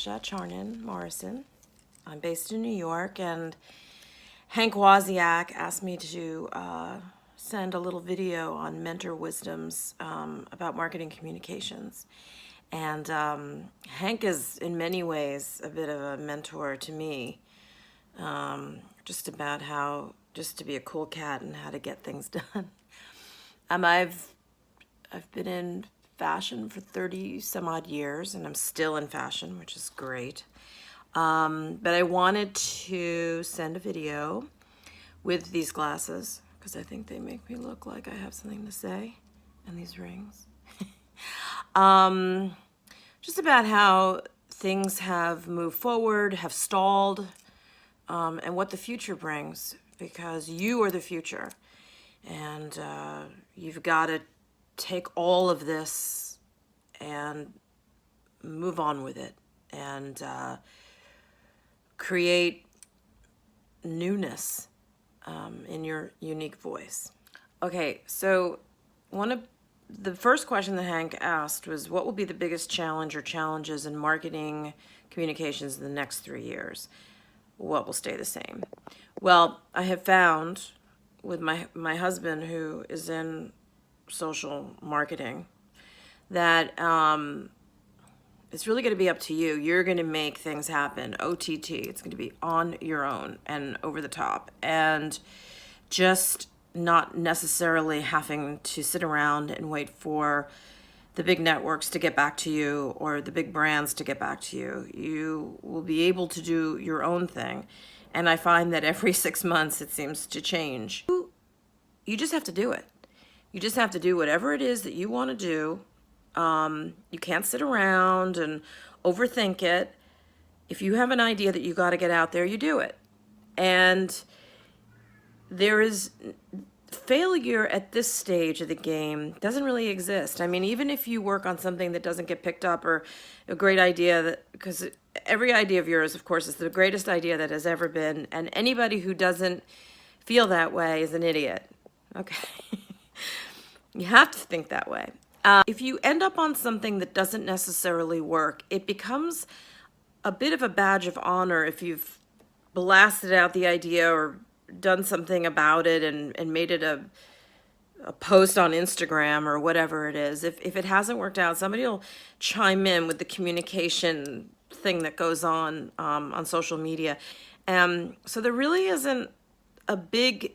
Sasha Charnin Morrison. I'm based in New York, and Hank Wasiak asked me to send a little video on mentor wisdoms about marketing communications. And Hank is in many ways a bit of a mentor to me, just about how just to be a cool cat and how to get things done. I've been in fashion for 30 some odd years, and I'm still in fashion, which is great. But I wanted to send a video with these glasses because I think they make me look like I have something to say, and these rings. Just about how things have moved forward, have stalled, and what the future brings, because you are the future. And you've got to take all of this and move on with it and create newness in your unique voice. Okay, so one of the first question that Hank asked was, what will be the biggest challenge or challenges in marketing communications in the next 3 years? What will stay the same? Well, I have found with my husband, who is in social marketing, that it's really going to be up to you. You're going to make things happen. OTT. It's going to be on your own and over the top, and just not necessarily having to sit around and wait for the big networks to get back to you or the big brands to get back to you. You will be able to do your own thing. And I find that every 6 months it seems to change. You just have to do it. You just have to do whatever it is that you want to do. You can't sit around and overthink it. If you have an idea that you got to get out there, you do it. And there is failure at this stage of the game doesn't really exist. I mean, even if you work on something that doesn't get picked up, or a great idea, that because every idea of yours, of course, is the greatest idea that has ever been, and anybody who doesn't feel that way is an idiot. Okay. You have to think that way. If you end up on something that doesn't necessarily work, it becomes a bit of a badge of honor if you've blasted out the idea or done something about it and made it a post on Instagram or whatever it is. If it hasn't worked out, somebody will chime in with the communication thing that goes on social media. So there really isn't a big,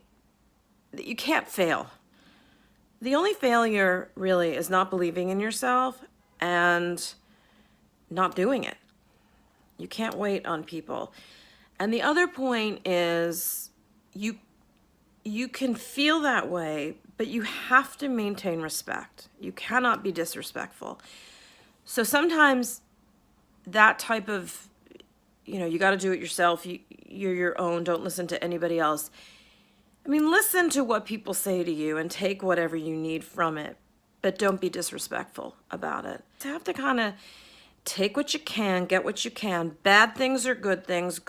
you can't fail. The only failure really is not believing in yourself and not doing it. You can't wait on people. And the other point is, you can feel that way, but you have to maintain respect. You cannot be disrespectful. So sometimes that type of, you got to do it yourself. You're your own. Don't listen to anybody else. I mean, listen to what people say to you and take whatever you need from it, but don't be disrespectful about it. You have to kind of take what you can, get what you can. Bad things are good things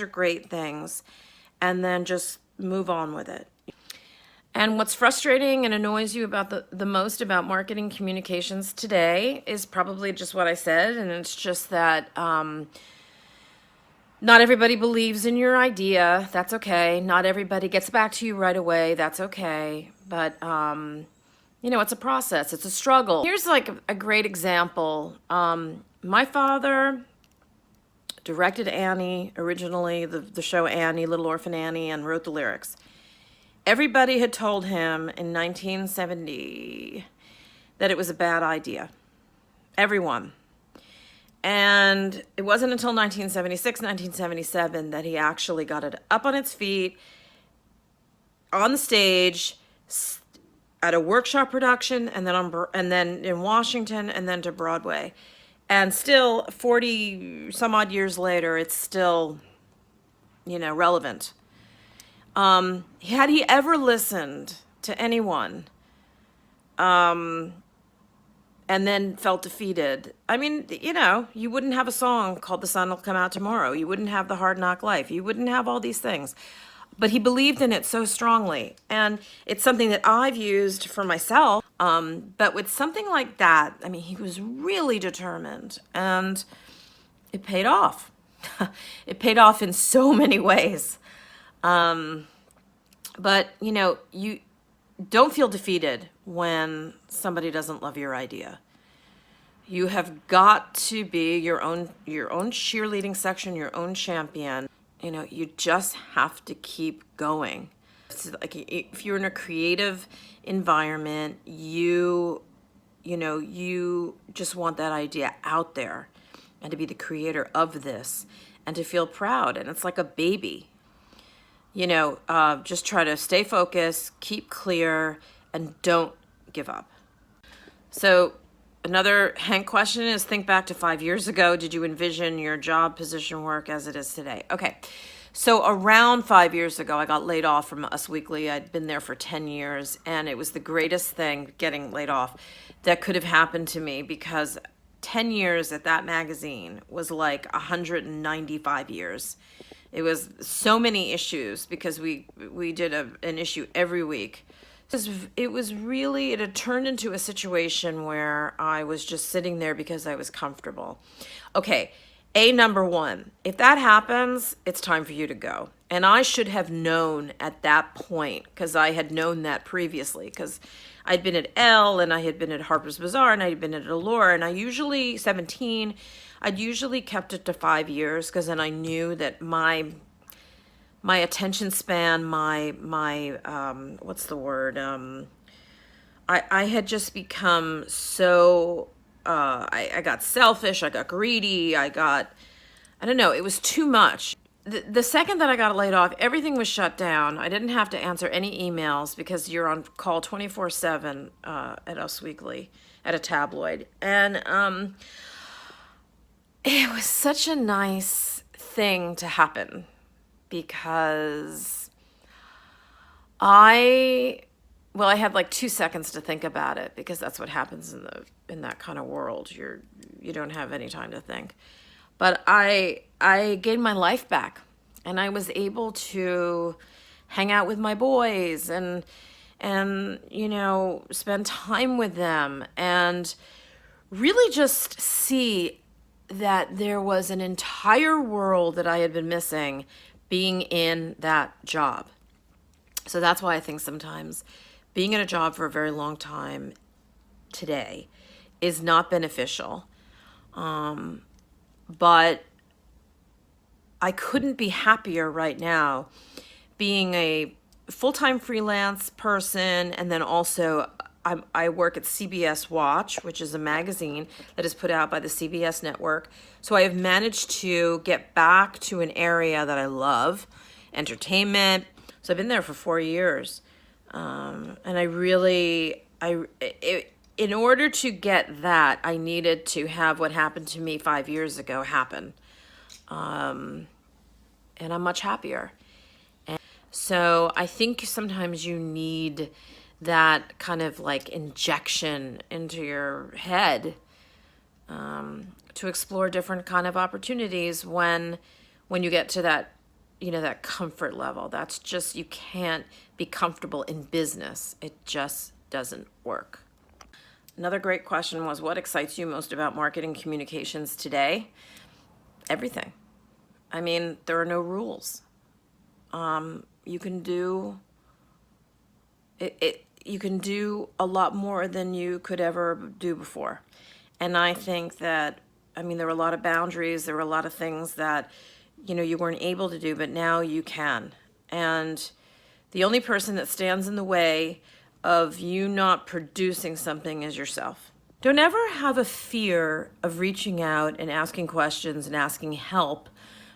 are great things, and then just move on with it. And what's frustrating and annoys you about the most about marketing communications today is probably just what I said, and it's just that not everybody believes in your idea. That's okay. Not everybody gets back to you right away. That's okay. But, it's a process. It's a struggle. Here's like a great example. My father directed Annie, originally, the show Annie, Little Orphan Annie, and wrote the lyrics. Everybody had told him in 1970 that it was a bad idea. Everyone. And it wasn't until 1976, 1977 that he actually got it up on its feet, on the stage, at a workshop production, and then in Washington, and then to Broadway. And still, 40 some odd years later, it's still, relevant. Had he ever listened to anyone, and then felt defeated, I mean, you wouldn't have a song called The Sun Will Come Out Tomorrow. You wouldn't have The Hard Knock Life. You wouldn't have all these things. But he believed in it so strongly. And it's something that I've used for myself. But with something like that, I mean, he was really determined. And it paid off. It paid off in so many ways. But, you know, you don't feel defeated when somebody doesn't love your idea. You have got to be your own cheerleading section, your own champion. You know, you just have to keep going. It's like if you're in a creative environment, you know, you just want that idea out there and to be the creator of this and to feel proud. And it's like a baby. You know, just try to stay focused, keep clear, and don't give up. So another Hank question is, think back to 5 years ago. Did you envision your job, position, work as it is today? Okay. So around 5 years ago, I got laid off from Us Weekly. I'd been there for 10 years, and it was the greatest thing, getting laid off, that could have happened to me, because 10 years at that magazine was like 195 years. It was so many issues because we did an issue every week. It had turned into a situation where I was just sitting there because I was comfortable. Okay, number one, if that happens, it's time for you to go. And I should have known at that point, because I had known that previously, because I'd been at Elle and I had been at Harper's Bazaar and I had been at Allure, and I'd usually kept it to 5 years, because then I knew that my attention span, what's the word? I had just become so, I got selfish, I got greedy, I don't know, it was too much. The second that I got laid off, everything was shut down. I didn't have to answer any emails because you're on call 24/7 at Us Weekly, at a tabloid. And it was such a nice thing to happen, because I had like 2 seconds to think about it, because that's what happens in that kind of world. You don't have any time to think. But I gained my life back, and I was able to hang out with my boys and you know, spend time with them, and really just see that there was an entire world that I had been missing being in that job. So that's why I think sometimes being in a job for a very long time today is not beneficial. But I couldn't be happier right now being a full-time freelance person, and then also I work at CBS Watch, which is a magazine that is put out by the CBS network. So I have managed to get back to an area that I love, entertainment. So I've been there for 4 years. And in order to get that, I needed to have what happened to me 5 years ago happen. And I'm much happier. And so I think sometimes you need that kind of like injection into your head to explore different kind of opportunities when you get to that, you know, that comfort level. That's just, you can't be comfortable in business. It just doesn't work. Another great question was, what excites you most about marketing communications today? Everything. I mean, there are no rules. You can do it. You can do a lot more than you could ever do before. And I think that, I mean, there were a lot of boundaries. There were a lot of things that, you know, you weren't able to do, but now you can. And the only person that stands in the way of you not producing something is yourself. Don't ever have a fear of reaching out and asking questions and asking help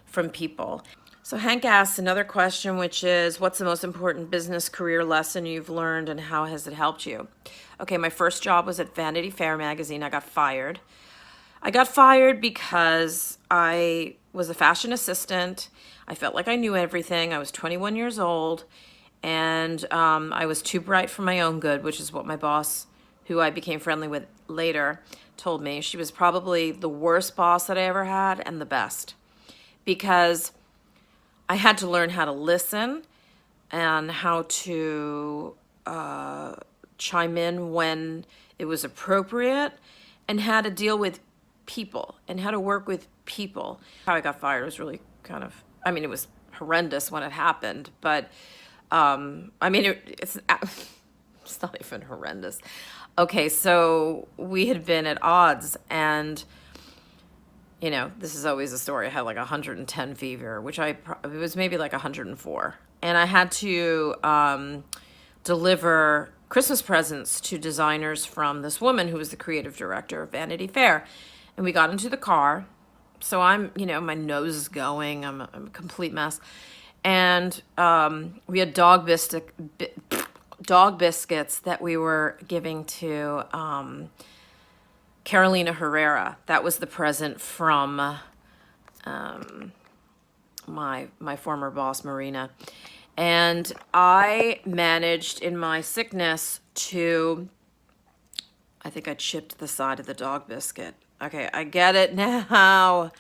from people. So Hank asks another question, which is, what's the most important business career lesson you've learned and how has it helped you? Okay, my first job was at Vanity Fair magazine. I got fired. I got fired because I was a fashion assistant. I felt like I knew everything. I was 21 years old, and I was too bright for my own good, which is what my boss, who I became friendly with later, told me. She was probably the worst boss that I ever had and the best, because I had to learn how to listen and how to chime in when it was appropriate, and how to deal with people and how to work with people. How I got fired was really kind of, I mean, it was horrendous when it happened, but I mean, it's not even horrendous. Okay, so we had been at odds, and you know, this is always a story. I had like 110 fever, which it was maybe like 104. And I had to deliver Christmas presents to designers from this woman who was the creative director of Vanity Fair. And we got into the car. So I'm, you know, my nose is going. I'm a complete mess. And we had dog biscuits that we were giving to Carolina Herrera. That was the present from my former boss, Marina. And I managed in my sickness to, I think I chipped the side of the dog biscuit. Okay, I get it now.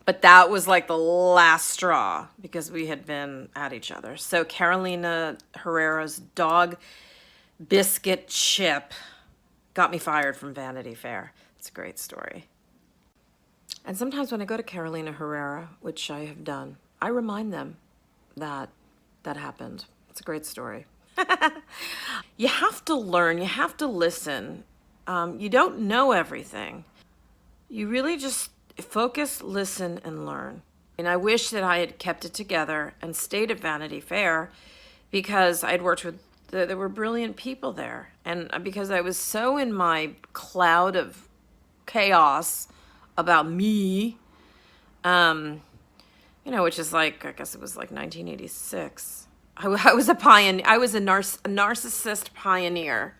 But that was like the last straw because we had been at each other. So Carolina Herrera's dog biscuit chip got me fired from Vanity Fair. It's a great story. And sometimes when I go to Carolina Herrera, which I have done, I remind them that that happened. It's a great story. You have to learn. You have to listen. You don't know everything. You really just focus, listen, and learn. And I wish that I had kept it together and stayed at Vanity Fair because I'd worked with, there were brilliant people there. And because I was so in my cloud of chaos about me, you know, which is like, I guess it was like 1986. I was a pioneer. I was a narcissist pioneer.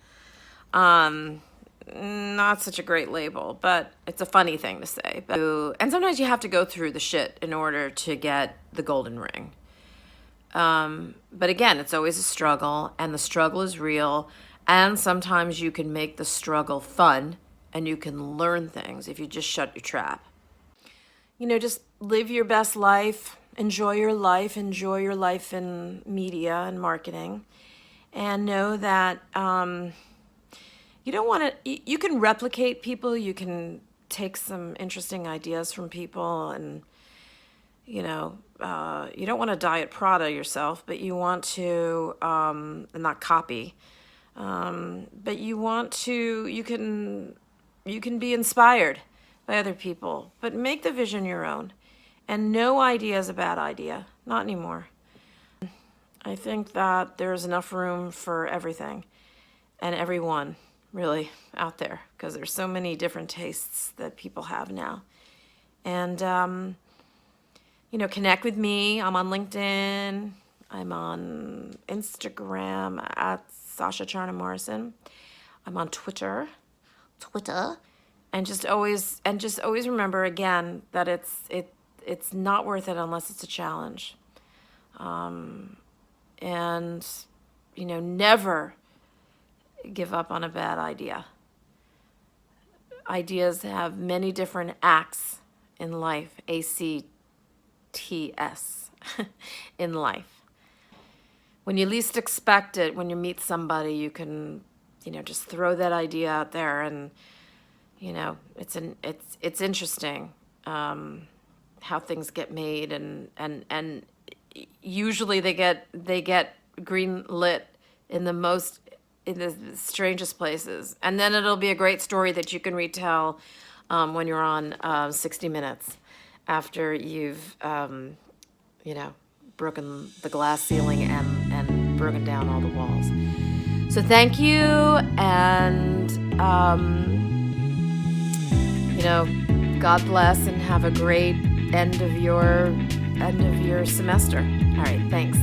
Not such a great label, but it's a funny thing to say. And sometimes you have to go through the shit in order to get the golden ring. But again, it's always a struggle, and the struggle is real. And sometimes you can make the struggle fun, and you can learn things if you just shut your trap. You know, just live your best life, enjoy your life in media and marketing, and know that you don't want to, you can replicate people, you can take some interesting ideas from people, and, you know, you don't want to diet Prada yourself, but you want to, not copy, but you want to, you can be inspired by other people, but make the vision your own. And no idea is a bad idea. Not anymore. I think that there's enough room for everything and everyone, really, out there, because there's so many different tastes that people have now. And, you know, connect with me. I'm on LinkedIn. I'm on Instagram at Sasha Charnin Morrison. I'm on Twitter. And just always remember again that it's not worth it unless it's a challenge. And, you know, never give up on a bad idea. Ideas have many different acts in life, ACTS, in life. When you least expect it, when you meet somebody, you can, you know, just throw that idea out there, and, you know, it's interesting how things get made, and usually they get green lit in the strangest places, and then it'll be a great story that you can retell when you're on 60 Minutes after you've you know, broken the glass ceiling and broken down all the walls. So thank you, and you know, God bless, and have a great end of your semester. All right, thanks.